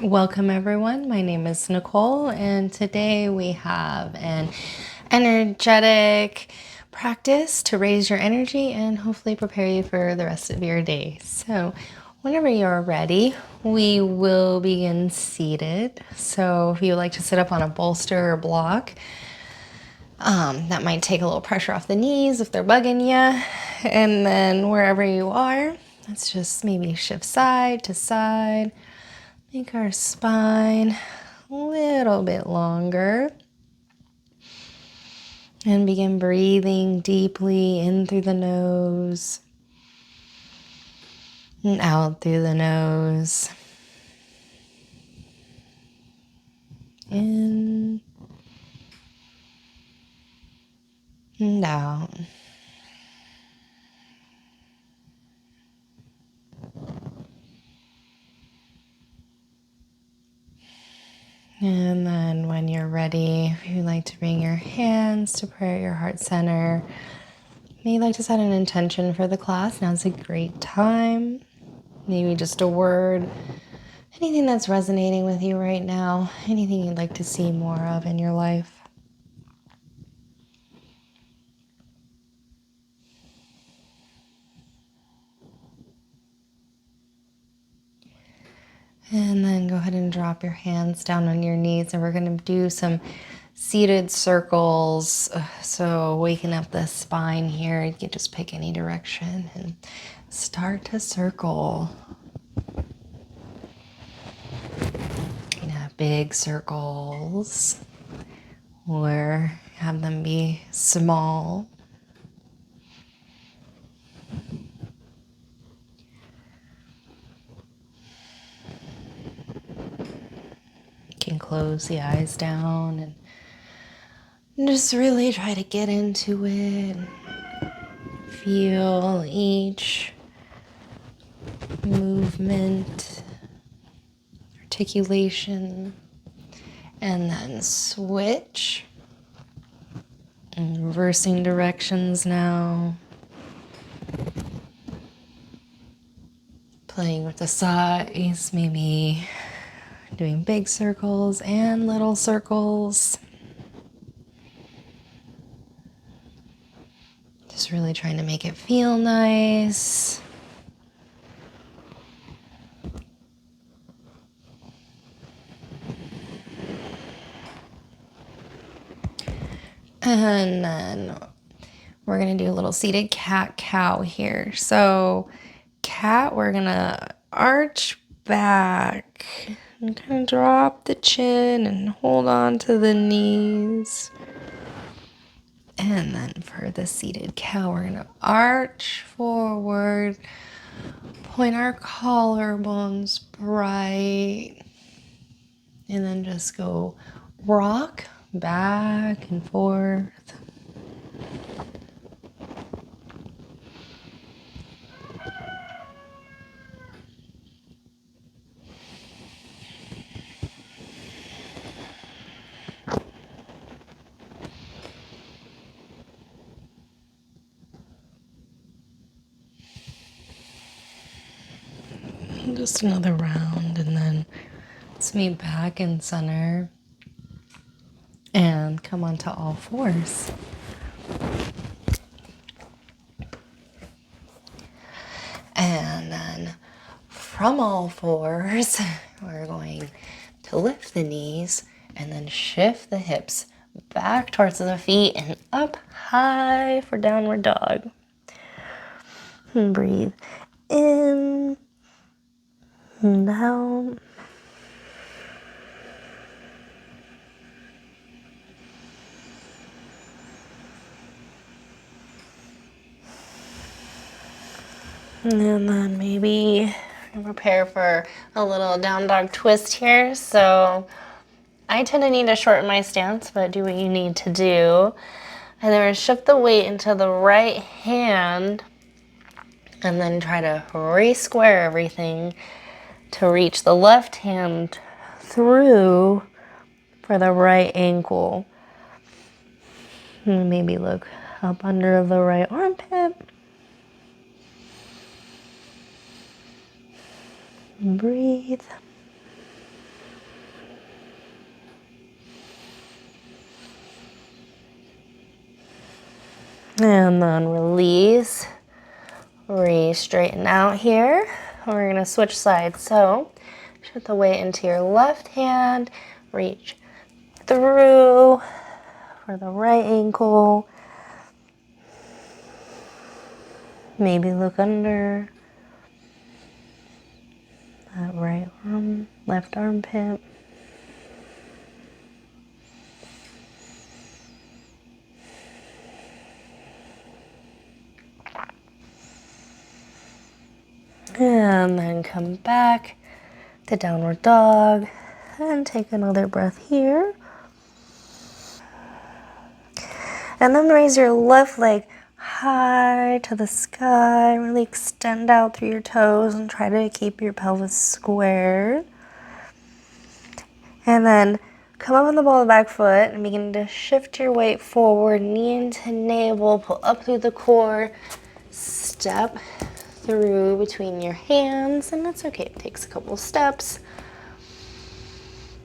Welcome everyone, my name is Nicole and today we have an energetic practice to raise your energy and hopefully prepare you for the rest of your day. So whenever you're ready, we will begin seated. So if you would like to sit up on a bolster or block, that might take a little pressure off the knees if they're bugging you. And then wherever you are, let's just maybe shift side to side. Make our spine a little bit longer. And begin breathing deeply in through the nose and out through the nose. In and out. And then when you're ready, if you'd like to bring your hands to prayer at your heart center, maybe you'd like to set an intention for the class. Now's a great time. Maybe just a word, anything that's resonating with you right now, anything you'd like to see more of in your life. And then go ahead and drop your hands down on your knees, and we're going to do some seated circles. So waking up the spine here, you can just pick any direction and start to circle. You can have big circles or have them be small. You can close the eyes down and just really try to get into it. Feel each movement, articulation, and then switch. And reversing directions now. Playing with the size, maybe doing big circles and little circles. Just really trying to make it feel nice. And then we're going to do a little seated cat-cow here. So cat, we're going to arch back and kind of drop the chin and hold on to the knees. And then for the seated cow, we're going to arch forward, point our collarbones bright, and then just go rock back and forth. Just another round, and then let's meet back in center and come onto all fours. And then from all fours, we're going to lift the knees and then shift the hips back towards the feet and up high for downward dog. And breathe in and out. And then maybe prepare for a little down dog twist here. So I tend to need to shorten my stance, but do what you need to do. And then we're gonna shift the weight into the right hand and then try to re-square everything to reach the left hand through for the right ankle. And maybe look up under the right armpit. Breathe. And then release, re-straighten out here. We're gonna switch sides. So shift the weight into your left hand, reach through for the right ankle. Maybe look under that right arm, left armpit. And then come back to downward dog and take another breath here. And then raise your left leg high to the sky. Really extend out through your toes and try to keep your pelvis squared. And then come up on the ball of the back foot and begin to shift your weight forward, knee into navel, pull up through the core, step through between your hands, and that's okay. It takes a couple steps.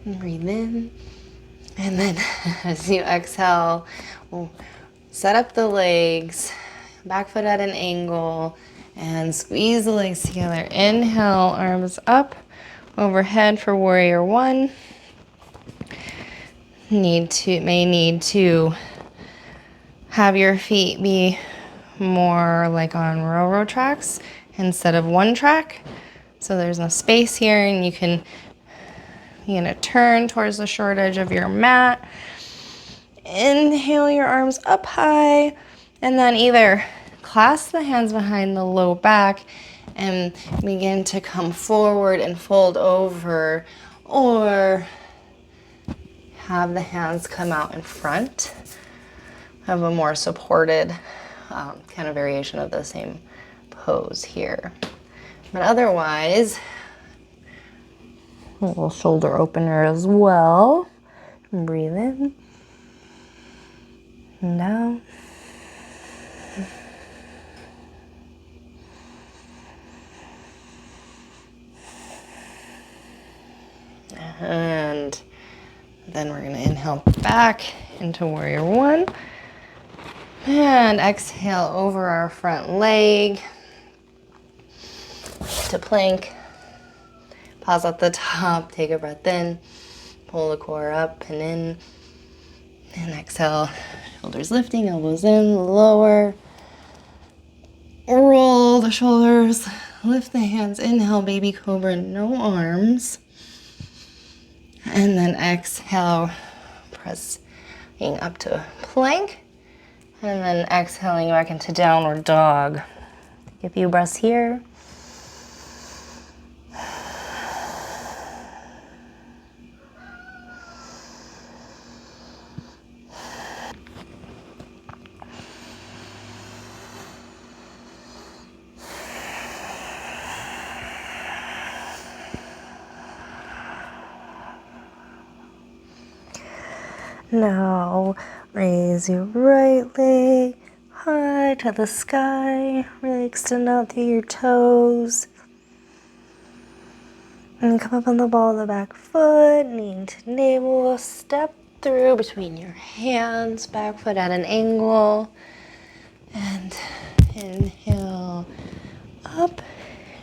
And breathe in. And then as you exhale, we'll set up the legs, back foot at an angle, and squeeze the legs together. Inhale, arms up, overhead for warrior one. May need to have your feet be more like on railroad tracks instead of one track. So there's no space here, and you can begin to turn towards the short edge of your mat. Inhale your arms up high, and then either clasp the hands behind the low back and begin to come forward and fold over, or have the hands come out in front. Have a more supported kind of variation of the same pose here. But otherwise, a little shoulder opener as well. Breathe in and out. And then we're gonna inhale back into warrior one. And exhale over our front leg to plank. Pause at the top, take a breath in, pull the core up and in, and exhale, shoulders lifting, elbows in, lower. Roll the shoulders, lift the hands, inhale, baby cobra, no arms. And then exhale, pressing up to plank. And then exhaling back into downward dog. Take a few breaths here. Now raise your right leg high to the sky. Really extend out through your toes. And come up on the ball of the back foot, knee into navel, step through between your hands, back foot at an angle. And inhale up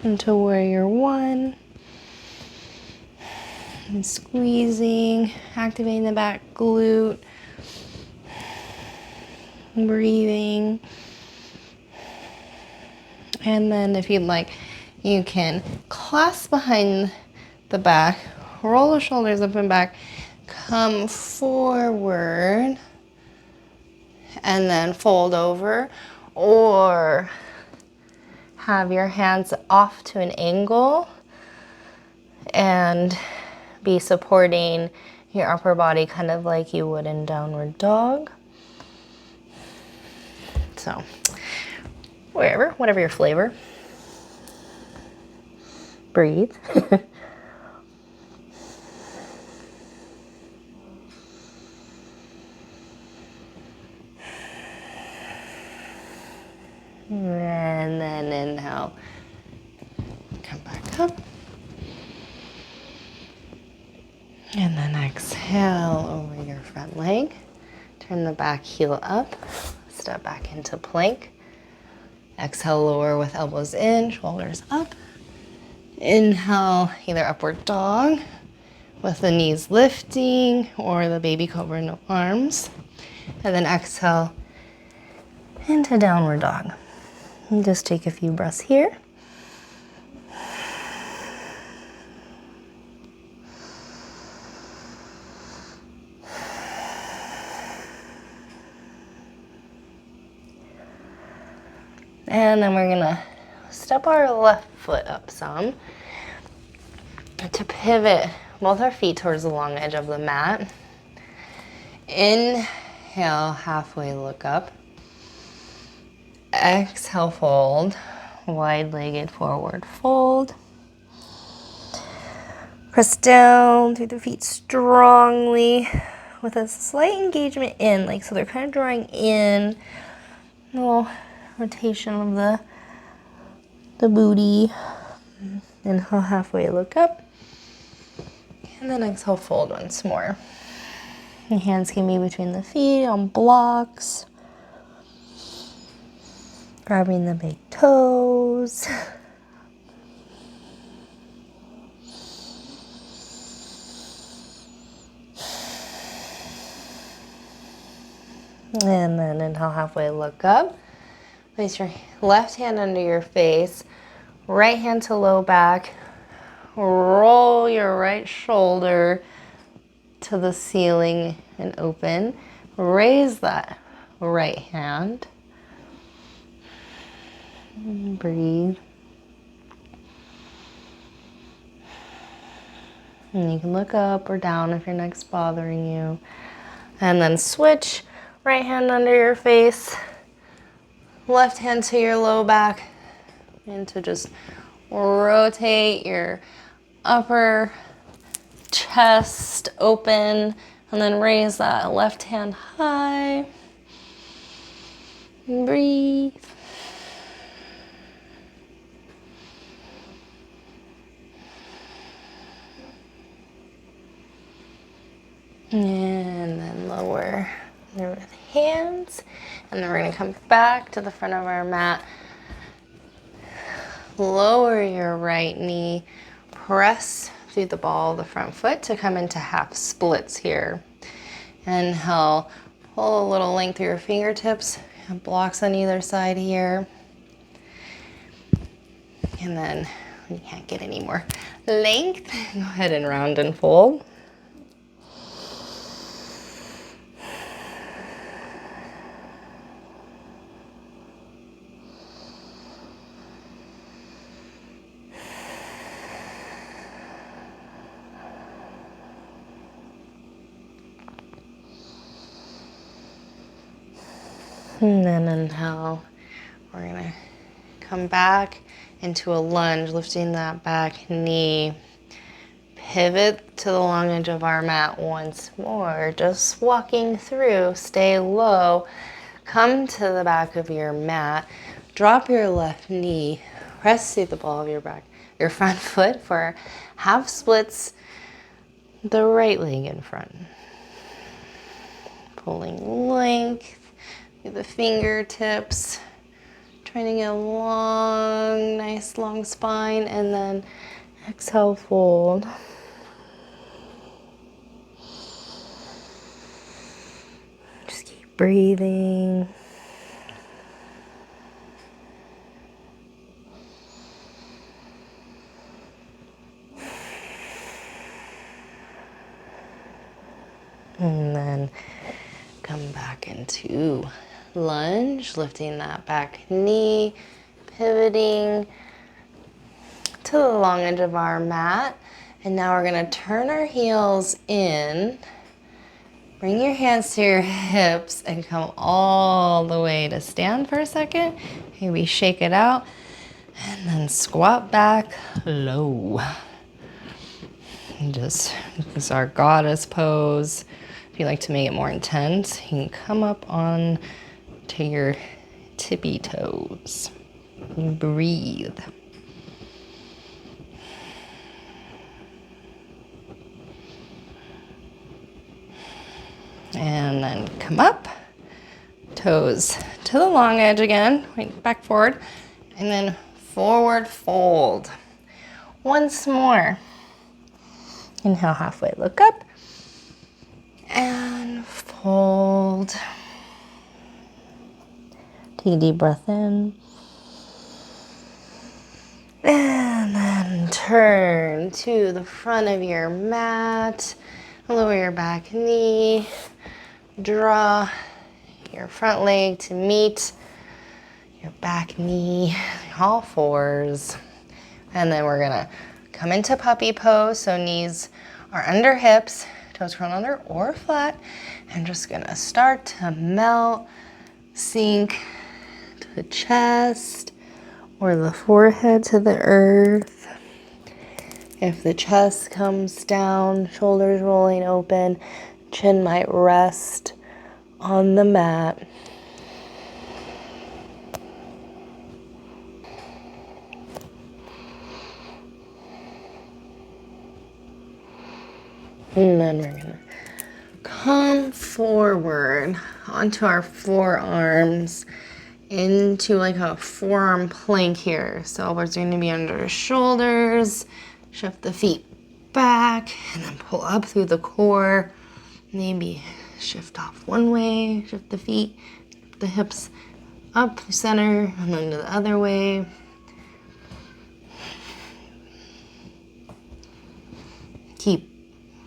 into warrior one. And squeezing, activating the back glute. Breathing. And then if you'd like, you can clasp behind the back, roll the shoulders up and back, come forward, and then fold over, or have your hands off to an angle and be supporting your upper body kind of like you would in downward dog. So whatever your flavor. Breathe. And then inhale. Come back up. And then exhale over your front leg. Turn the back heel up. step back into plank. Exhale, lower with elbows in, shoulders up. Inhale, either upward dog with the knees lifting or the baby cobra, no arms. And then exhale into downward dog. And just take a few breaths here. And then we're gonna step our left foot up some to pivot both our feet towards the long edge of the mat. Inhale, halfway look up. Exhale, fold. Wide-legged forward fold. Press down through the feet strongly with a slight engagement in, like so they're kind of drawing in. A little rotation of the booty. Inhale, halfway look up. And then exhale, fold once more. Your hands can be between the feet on blocks. Grabbing the big toes. And then inhale, halfway look up. Place your left hand under your face. Right hand to low back. Roll your right shoulder to the ceiling and open. Raise that right hand. And breathe. And you can look up or down if your neck's bothering you. And then switch. Right hand under your face. Left hand to your low back. And to just rotate your upper chest open, and then raise that left hand high. And breathe. And then lower with hands. And then we're going to come back to the front of our mat. Lower your right knee. Press through the ball of the front foot to come into half splits here. Inhale, pull a little length through your fingertips. Blocks on either side here. And then when you can't get any more length, go ahead and round and fold. And then inhale, we're gonna come back into a lunge, lifting that back knee. Pivot to the long edge of our mat once more, just walking through, stay low. Come to the back of your mat, drop your left knee, press through the ball of your front foot for half splits, the right leg in front. Pulling length. The fingertips, trying to get a long, nice long spine, and then exhale, fold. Just keep breathing. And then come back into lunge, lifting that back knee, pivoting to the long edge of our mat. And now we're gonna turn our heels in, bring your hands to your hips and come all the way to stand for a second. Maybe shake it out and then squat back low. And just, this is our goddess pose. If you like to make it more intense, you can come up on to your tippy toes. And breathe. And then come up, toes to the long edge again, back forward, and then forward fold. Once more. Inhale, halfway, look up, and fold. Take a deep breath in. And then turn to the front of your mat. Lower your back knee. Draw your front leg to meet your back knee, all fours. And then we're gonna come into puppy pose. So knees are under hips, toes curl under or flat. And just gonna start to melt, sink to the chest or the forehead to the earth. If the chest comes down, shoulders rolling open, chin might rest on the mat. And then we're gonna come forward onto our forearms into like a forearm plank here. So elbows are gonna be under the shoulders. Shift the feet back and then pull up through the core. Maybe shift off one way, shift the feet, the hips up, center, and then to the other way. Keep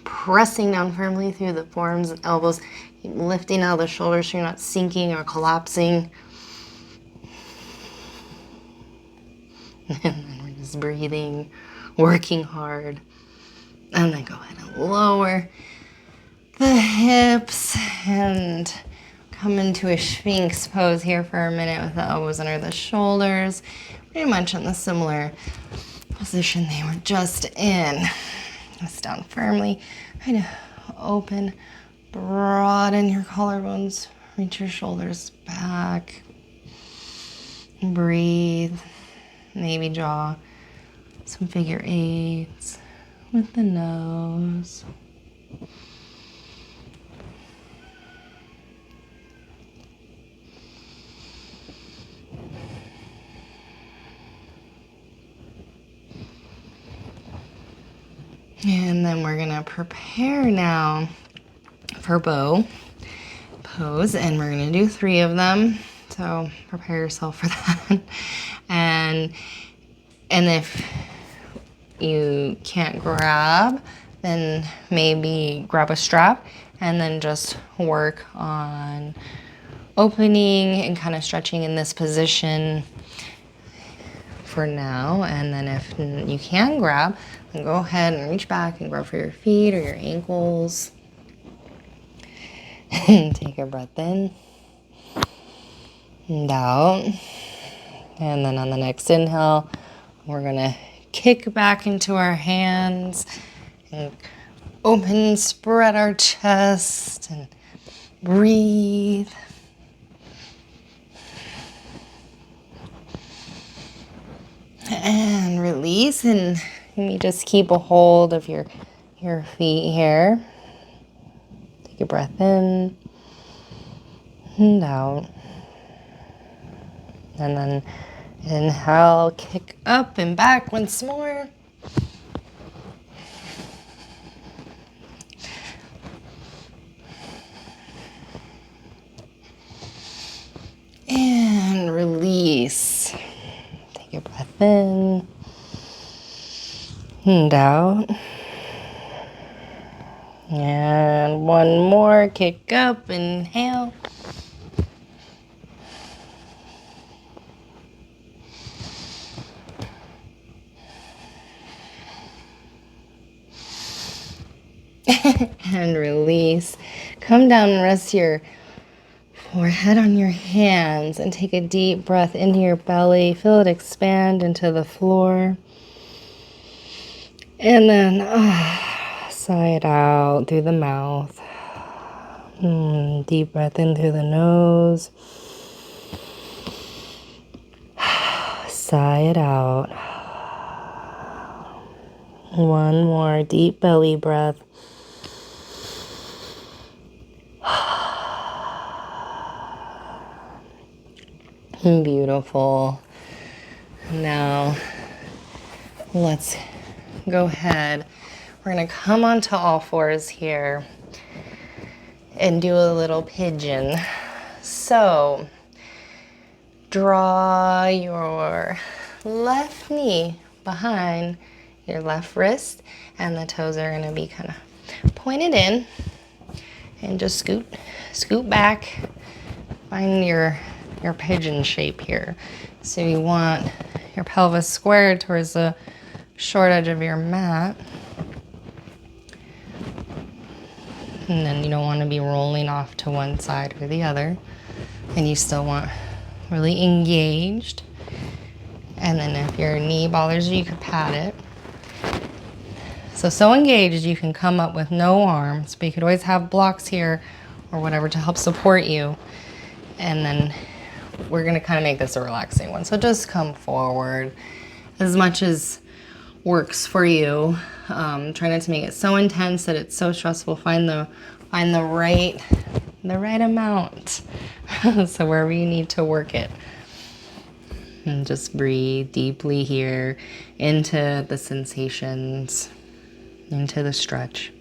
pressing down firmly through the forearms and elbows. Keep lifting out the shoulders so you're not sinking or collapsing. And then we're just breathing, working hard. And then go ahead and lower the hips and come into a Sphinx pose here for a minute with the elbows under the shoulders. Pretty much in the similar position they were just in. Press down firmly. Kind of open, broaden your collarbones. Reach your shoulders back. Breathe. Maybe draw some figure eights with the nose. And then we're gonna prepare now for bow pose, and we're gonna do 3 of them. So prepare yourself for that. And if you can't grab, then maybe grab a strap and then just work on opening and kind of stretching in this position for now. And then if you can grab, then go ahead and reach back and grab for your feet or your ankles. Take a breath in and out. And then on the next inhale, we're gonna kick back into our hands and open, spread our chest and breathe. And release, and maybe just keep a hold of your feet here. Take a breath in and out. And then inhale, kick up and back once more. And release. Take a breath in and out. And one more, kick up, inhale. And release. Come down and rest your forehead on your hands and take a deep breath into your belly. Feel it expand into the floor. And then sigh it out through the mouth. Deep breath in through the nose. Sigh it out. One more deep belly breath. Beautiful. Now, let's go ahead. We're gonna come onto all fours here and do a little pigeon. So, draw your left knee behind your left wrist, and the toes are gonna be kind of pointed in, and just scoot back. Find your pigeon shape here. So you want your pelvis squared towards the short edge of your mat. And then you don't want to be rolling off to one side or the other. And you still want really engaged. And then if your knee bothers you, you could pat it. So engaged you can come up with no arms, but you could always have blocks here or whatever to help support you. And then we're gonna kind of make this a relaxing one. So just come forward as much as works for you. Try not to make it so intense that it's so stressful. Find the right amount. So wherever you need to work it. And just breathe deeply here into the sensations, into the stretch.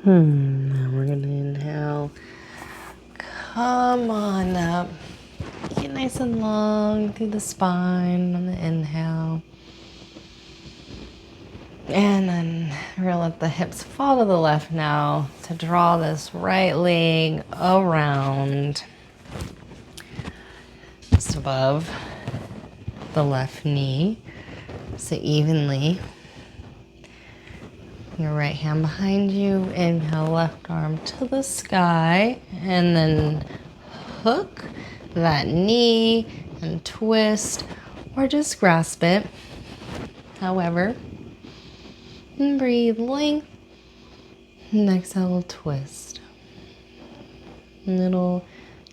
Now we're gonna inhale. Come on up. Get nice and long through the spine on the inhale. And then we're gonna let the hips fall to the left now to draw this right leg around just above the left knee. So evenly. Your right hand behind you, inhale, left arm to the sky, and then hook that knee and twist, or just grasp it, however. And breathe, length, and exhale, twist. Little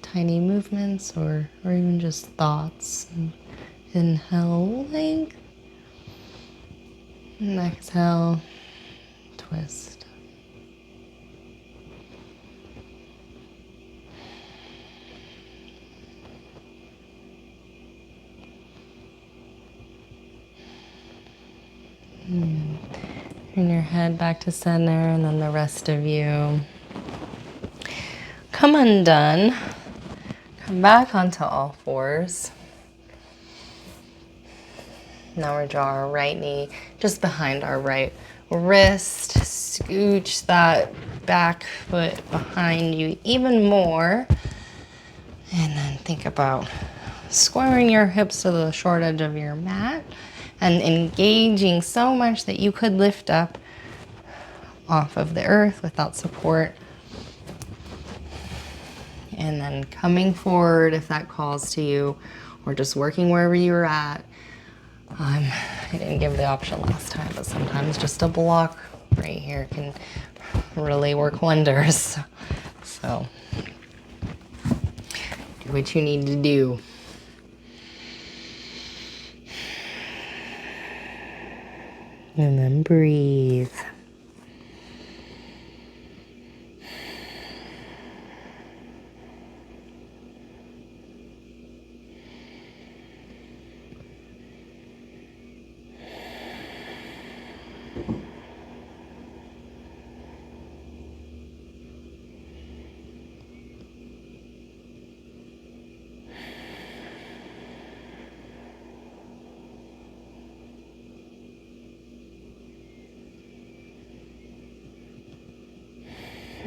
tiny movements or even just thoughts. Inhale, length, and exhale, twist. Turn your head back to center, and then the rest of you come undone. Come back onto all fours. Now we draw our right knee just behind our right wrist. Scooch that back foot behind you even more. And then think about squaring your hips to the short edge of your mat and engaging so much that you could lift up off of the earth without support. And then coming forward if that calls to you, or just working wherever you're at. I didn't give the option last time, but sometimes just a block right here can really work wonders. So do what you need to do. And then breathe.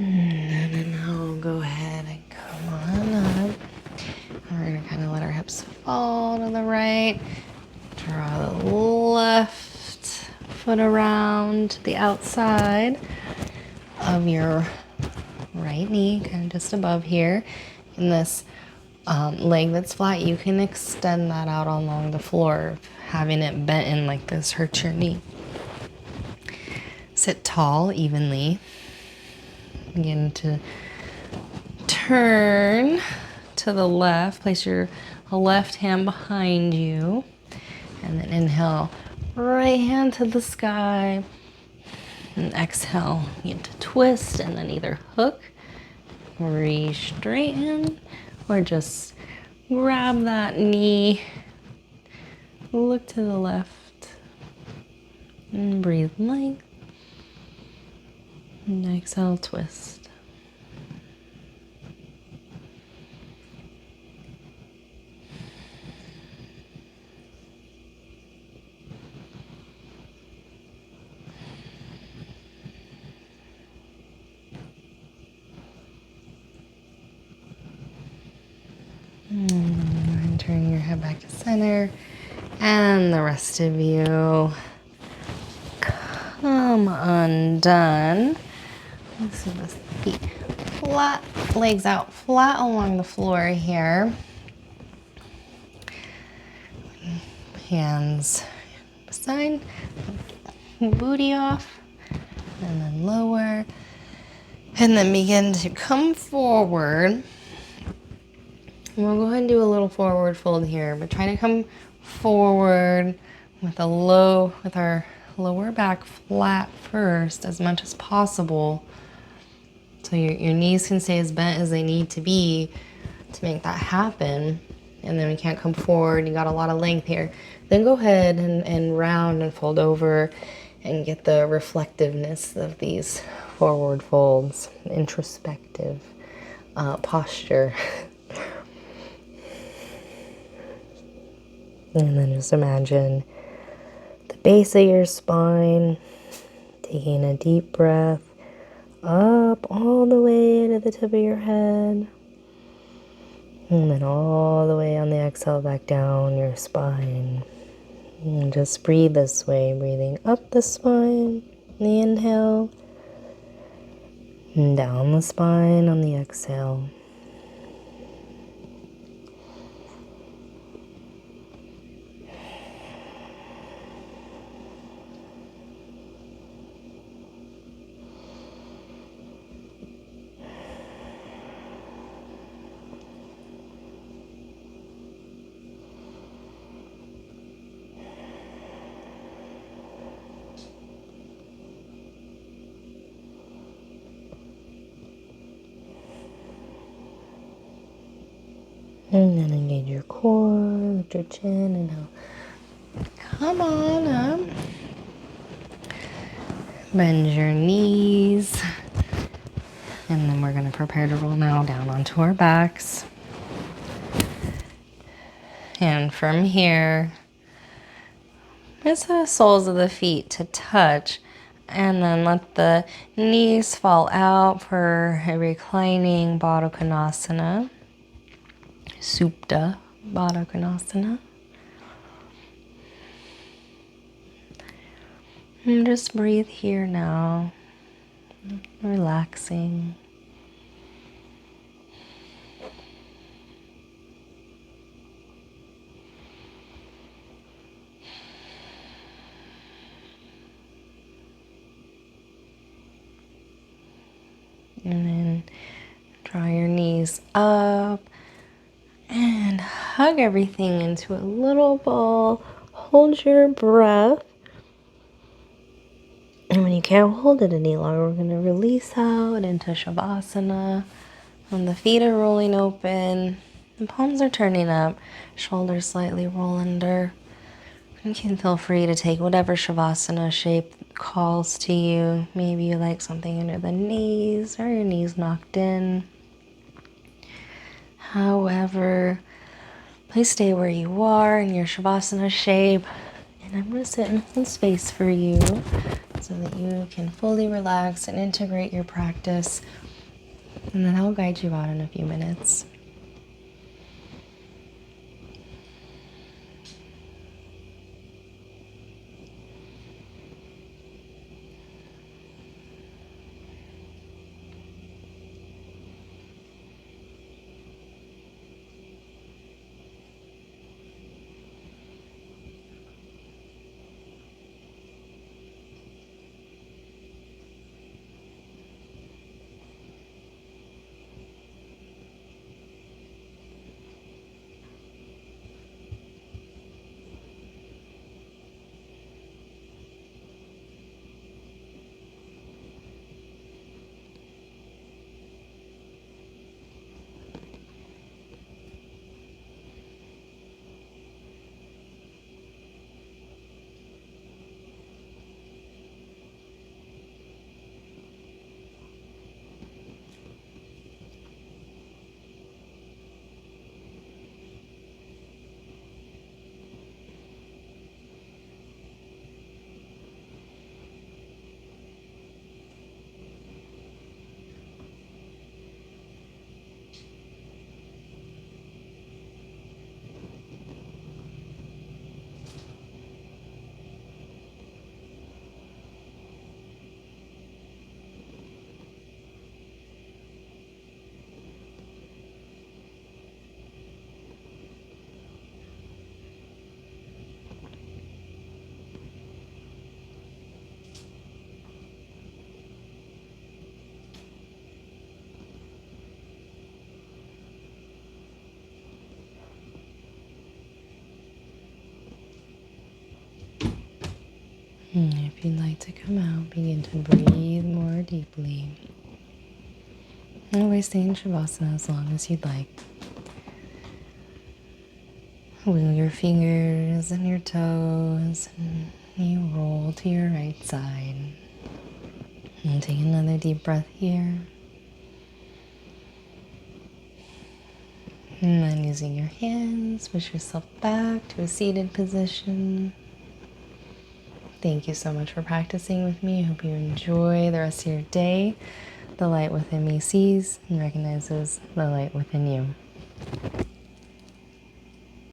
And then I'll go ahead and come on up. And we're going to kind of let our hips fall to the right. Draw the left foot around the outside of your right knee, kind of just above here. And this leg that's flat, you can extend that out along the floor. Having it bent in like this hurts your knee. Sit tall evenly. Begin to turn to the left. Place your left hand behind you. And then inhale, right hand to the sky. And exhale, begin to twist and then either hook, re-straighten, or just grab that knee, look to the left, and breathe length. And exhale, twist. And turn your head back to center. And the rest of you come undone. Let's see this feet flat, legs out flat along the floor here. Hands beside, booty off, and then lower. And then begin to come forward. And we'll go ahead and do a little forward fold here, but try to come forward with our lower back flat first as much as possible. So your knees can stay as bent as they need to be to make that happen. And then we can't come forward. You got a lot of length here. Then go ahead and round and fold over and get the reflectiveness of these forward folds, introspective posture. And then just imagine the base of your spine, taking a deep breath up all the way to the tip of your head. And then all the way on the exhale back down your spine. And just breathe this way, breathing up the spine, the inhale, and down the spine on the exhale. And then engage your core, lift your chin, and now come on up. Bend your knees. And then we're going to prepare to roll now down onto our backs. And from here, press the soles of the feet to touch. And then let the knees fall out for a reclining Baddha Konasana. Supta Baddha Konasana. And just breathe here now, relaxing. And then draw your knees up and hug everything into a little ball. Hold your breath. And when you can't hold it any longer, we're going to release out into Shavasana. And the feet are rolling open. The palms are turning up. Shoulders slightly roll under. You can feel free to take whatever Shavasana shape calls to you. Maybe you like something under the knees or your knees knocked in. However, please stay where you are in your Shavasana shape. And I'm going to sit and hold space for you so that you can fully relax and integrate your practice. And then I'll guide you out in a few minutes. If you'd like to come out, begin to breathe more deeply. Always stay in Shavasana as long as you'd like. Wiggle your fingers and your toes, and you roll to your right side. And take another deep breath here. And then using your hands, push yourself back to a seated position. Thank you so much for practicing with me. I hope you enjoy the rest of your day. The light within me sees and recognizes the light within you.